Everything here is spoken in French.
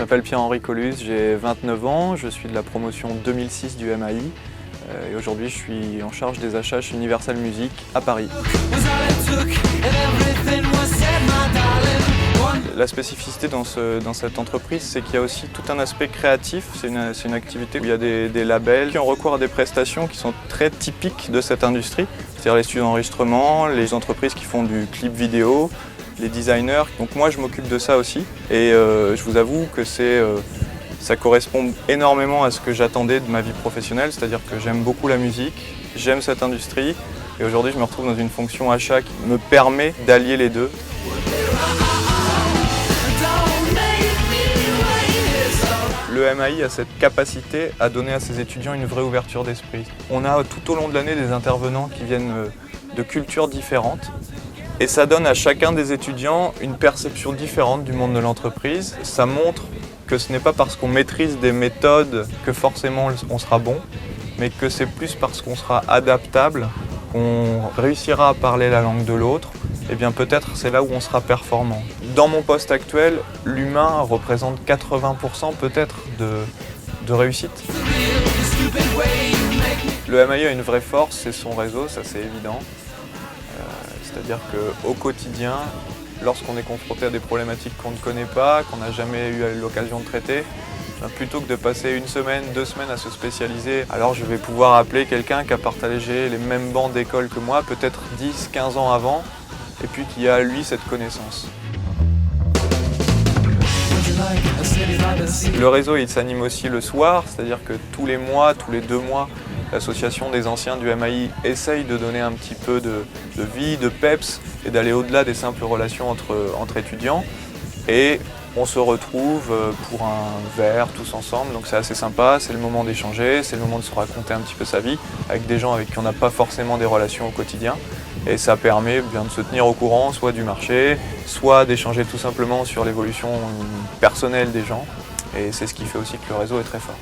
m'appelle Pierre-Henri Collus, j'ai 29 ans, je suis de la promotion 2006 du MAI et aujourd'hui je suis en charge des achats chez Universal Music à Paris. La spécificité dans cette entreprise, c'est qu'il y a aussi tout un aspect créatif. C'est une activité où il y a des labels qui ont recours à des prestations qui sont très typiques de cette industrie. C'est-à-dire les studios d'enregistrement, les entreprises qui font du clip vidéo, les designers. Donc moi, je m'occupe de ça aussi. Et je vous avoue que ça correspond énormément à ce que j'attendais de ma vie professionnelle. C'est-à-dire que j'aime beaucoup la musique, j'aime cette industrie. Et aujourd'hui, je me retrouve dans une fonction achat qui me permet d'allier les deux. Le MAI a cette capacité à donner à ses étudiants une vraie ouverture d'esprit. On a tout au long de l'année des intervenants qui viennent de cultures différentes et ça donne à chacun des étudiants une perception différente du monde de l'entreprise. Ça montre que ce n'est pas parce qu'on maîtrise des méthodes que forcément on sera bon, mais que c'est plus parce qu'on sera adaptable, qu'on réussira à parler la langue de l'autre. Eh bien peut-être c'est là où on sera performant. Dans mon poste actuel, l'humain représente 80% peut-être de réussite. Le MAI a une vraie force, c'est son réseau, ça c'est évident. C'est-à-dire qu'au quotidien, lorsqu'on est confronté à des problématiques qu'on ne connaît pas, qu'on n'a jamais eu l'occasion de traiter, plutôt que de passer une semaine, 2 semaines à se spécialiser, alors je vais pouvoir appeler quelqu'un qui a partagé les mêmes bancs d'école que moi, peut-être 10, 15 ans avant, et puis qui a lui cette connaissance. Le réseau il s'anime aussi le soir, c'est-à-dire que tous les mois, tous les 2 mois, l'association des anciens du MAI essaye de donner un petit peu de vie, de peps et d'aller au-delà des simples relations entre étudiants. Et on se retrouve pour un verre tous ensemble, donc c'est assez sympa, c'est le moment d'échanger, c'est le moment de se raconter un petit peu sa vie avec des gens avec qui on n'a pas forcément des relations au quotidien. Et ça permet bien de se tenir au courant, soit du marché, soit d'échanger tout simplement sur l'évolution personnelle des gens. Et c'est ce qui fait aussi que le réseau est très fort.